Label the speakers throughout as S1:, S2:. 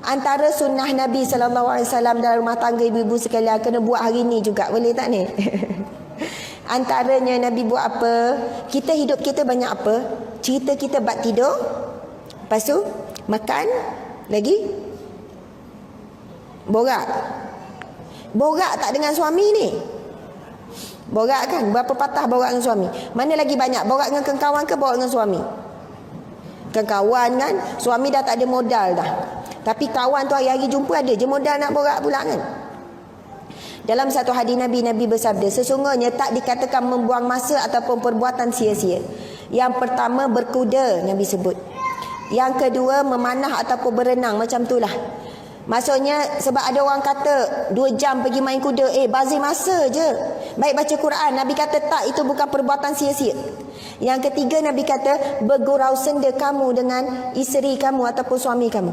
S1: Antara sunnah Nabi SAW dalam rumah tangga ibu-ibu sekalian, kena buat hari ni juga, boleh tak ni? Antaranya Nabi buat apa? Kita hidup kita banyak apa? Cerita kita bab tidur, lepas tu makan, lagi borak. Borak tak dengan suami ni? Borak kan? Berapa patah borak dengan suami? Mana lagi banyak? Borak dengan kawan ke borak dengan suami? Kawan kan? Suami dah tak ada modal dah. Tapi kawan tu hari-hari jumpa ada je modal nak borak pula kan? Dalam satu hadis Nabi bersabda, sesungguhnya tak dikatakan membuang masa ataupun perbuatan sia-sia. Yang pertama berkuda, Nabi sebut. Yang kedua memanah ataupun berenang, macam itulah. Maksudnya sebab ada orang kata 2 jam pergi main kuda, bazir masa je. Baik baca Quran, Nabi kata tak, itu bukan perbuatan sia-sia. Yang ketiga Nabi kata bergurau senda kamu dengan isteri kamu ataupun suami kamu.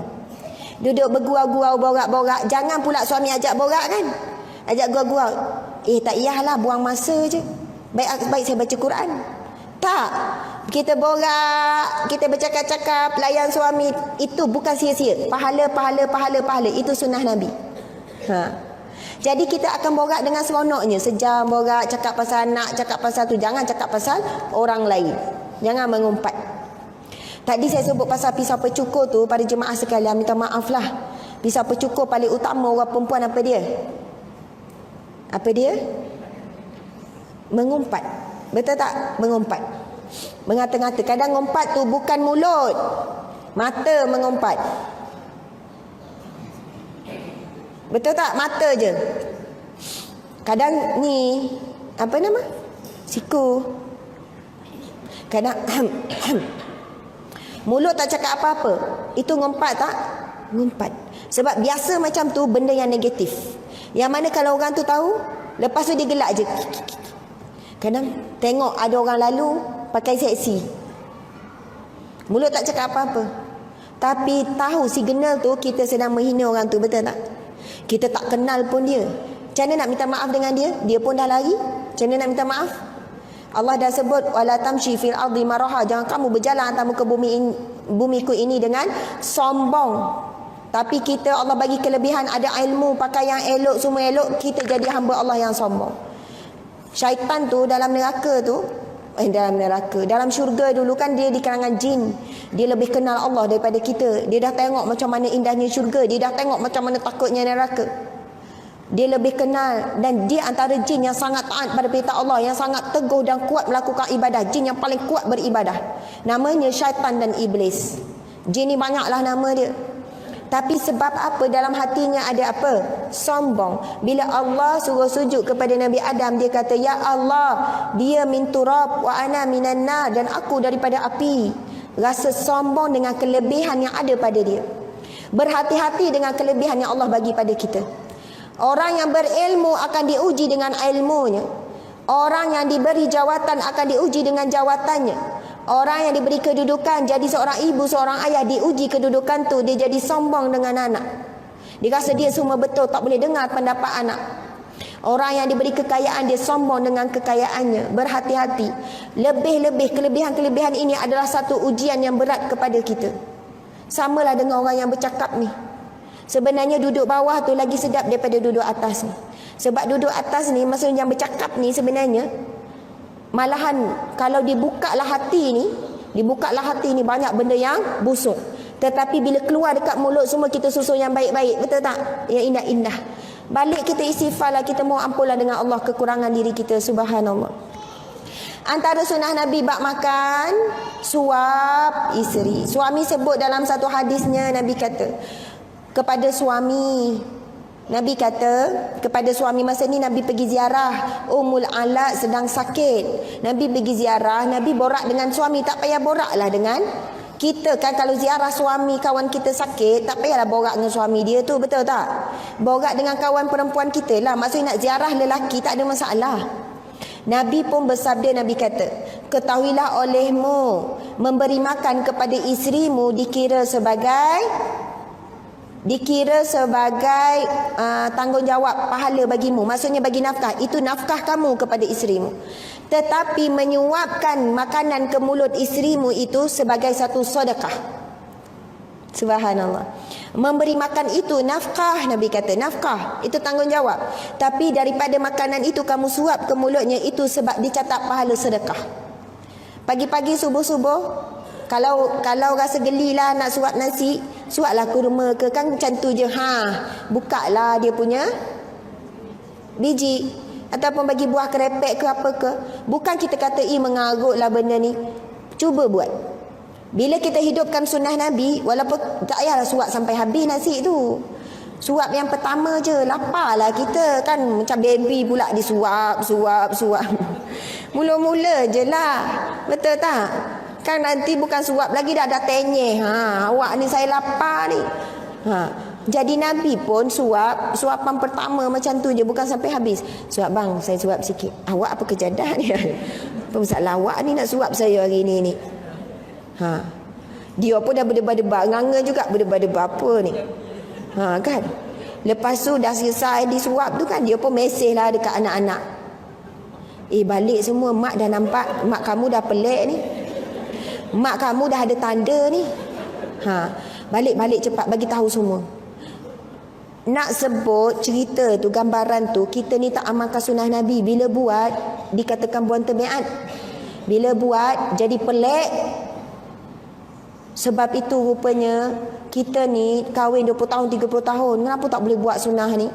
S1: Duduk bergurau-gurau, borak-borak. Jangan pula suami ajak borak kan, ajak gurau-gurau. Tak iyalah, buang masa je. Baik saya baca Quran. Tak, kita borak, kita bercakap-cakap, layan suami, itu bukan sia-sia. Pahala. Itu sunnah Nabi. Jadi kita akan borak dengan seronoknya. Sejam borak, cakap pasal anak, cakap pasal tu. Jangan cakap pasal orang lain. Jangan mengumpat. Tadi saya sebut pasal pisau pecukur tu, pada jemaah sekalian, minta maaf lah. Pisau pecukur paling utama orang perempuan apa dia? Apa dia? Mengumpat. Betul tak? Mengumpat. Mengata-ngata. Kadang ngumpat tu bukan mulut, mata mengumpat. Betul tak? Mata je. Kadang ni apa nama? Siku. Kadang mulut tak cakap apa-apa. Itu ngumpat tak? Ngumpat. Sebab biasa macam tu benda yang negatif. Yang mana kalau orang tu tahu, lepas tu dia gelak je. Kadang tengok ada orang lalu pakai seksi, mulut tak cakap apa-apa, tapi tahu signal tu kita sedang menghina orang tu. Betul tak? Kita tak kenal pun dia. Macam mana nak minta maaf dengan dia? Dia pun dah lari. Macam mana nak minta maaf? Allah dah sebut wala tamshi fil ardi maraha, jangan kamu berjalan atas muka bumiku ini dengan sombong. Tapi kita, Allah bagi kelebihan, ada ilmu, pakai yang elok, semua elok, kita jadi hamba Allah yang sombong. Syaitan tu dalam neraka tu, dalam syurga dulu kan dia di kalangan jin. Dia lebih kenal Allah daripada kita. Dia dah tengok macam mana indahnya syurga, dia dah tengok macam mana takutnya neraka. Dia lebih kenal, dan dia antara jin yang sangat taat pada perintah Allah, yang sangat teguh dan kuat melakukan ibadah. Jin yang paling kuat beribadah. Namanya syaitan dan iblis. Jin ni banyaklah nama dia. Tapi sebab apa? Dalam hatinya ada apa? Sombong. Bila Allah suruh sujud kepada Nabi Adam, dia kata, ya Allah, dia min turab wa ana minan nar, dan aku daripada api. Rasa sombong dengan kelebihan yang ada pada dia. Berhati-hati dengan kelebihan yang Allah bagi pada kita. Orang yang berilmu akan diuji dengan ilmunya. Orang yang diberi jawatan akan diuji dengan jawatannya. Orang yang diberi kedudukan, jadi seorang ibu, seorang ayah, diuji kedudukan tu, dia jadi sombong dengan anak. Dia rasa dia semua betul, tak boleh dengar pendapat anak. Orang yang diberi kekayaan, dia sombong dengan kekayaannya. Berhati-hati. Lebih-lebih kelebihan-kelebihan ini adalah satu ujian yang berat kepada kita. Samalah dengan orang yang bercakap ni. Sebenarnya duduk bawah tu lagi sedap daripada duduk atas ni. Sebab duduk atas ni, maksudnya yang bercakap ni sebenarnya, malahan kalau dibukalah hati ni banyak benda yang busuk. Tetapi bila keluar dekat mulut semua kita susun yang baik-baik. Betul tak? Yang indah-indah. Balik kita istighfar lah, kita mohon ampunlah dengan Allah kekurangan diri kita. Subhanallah. Antara sunnah Nabi bab makan, suap isteri. Suami sebut dalam satu hadisnya, Nabi kata kepada suami, masa ni Nabi pergi ziarah Ummul Ala sedang sakit. Nabi pergi ziarah, Nabi borak dengan suami. Tak payah borak lah dengan kita kan. Kalau ziarah suami kawan kita sakit, tak payahlah borak dengan suami dia tu. Betul tak? Borak dengan kawan perempuan kita lah. Maksudnya nak ziarah lelaki tak ada masalah. Nabi pun bersabda, Nabi kata, ketahuilah olehmu memberi makan kepada isterimu dikira sebagai tanggungjawab, pahala bagimu. Maksudnya bagi nafkah, itu nafkah kamu kepada isterimu. Tetapi menyuapkan makanan ke mulut isterimu itu sebagai satu sedekah. Subhanallah. Memberi makan itu nafkah, Nabi kata nafkah, itu tanggungjawab. Tapi daripada makanan itu kamu suap ke mulutnya, itu sebab dicatat pahala sedekah. Pagi-pagi subuh-subuh, kalau rasa gelilah nak suap nasi, suaplah kurma ke, kan macam tu je. Buka lah dia punya biji, ataupun bagi buah kerepek ke apa ke. Bukan kita kata mengarutlah benda ni. Cuba buat. Bila kita hidupkan sunnah Nabi, walaupun tak payahlah suap sampai habis nasi tu. Suap yang pertama je, laparlah kita kan, macam baby pula disuap, suap. Mula-mula je lah. Betul tak? Kan nanti bukan suap lagi dah ada tenyeh. Awak ni saya lapar ni. Jadi Nabi pun suapan pertama macam tu je, bukan sampai habis. Suap bang, saya suap sikit. Awak apa kejadah ni? Apa masalah awak ni nak suap saya hari ni? Dia pun dah berdebar-debar, nganga juga berdebar-debar apa ni. Kan? Lepas tu dah selesai disuap tu kan, dia pun mesej lah dekat anak-anak. Balik semua, mak dah nampak, mak kamu dah pelik ni. Mak kamu dah ada tanda ni. Balik cepat bagi tahu semua. Nak sebut cerita tu, gambaran tu, kita ni tak amalkan sunnah Nabi. Bila buat, dikatakan buang tabiat. Bila buat, jadi pelik. Sebab itu rupanya kita ni kahwin 20 tahun, 30 tahun, kenapa tak boleh buat sunnah ni?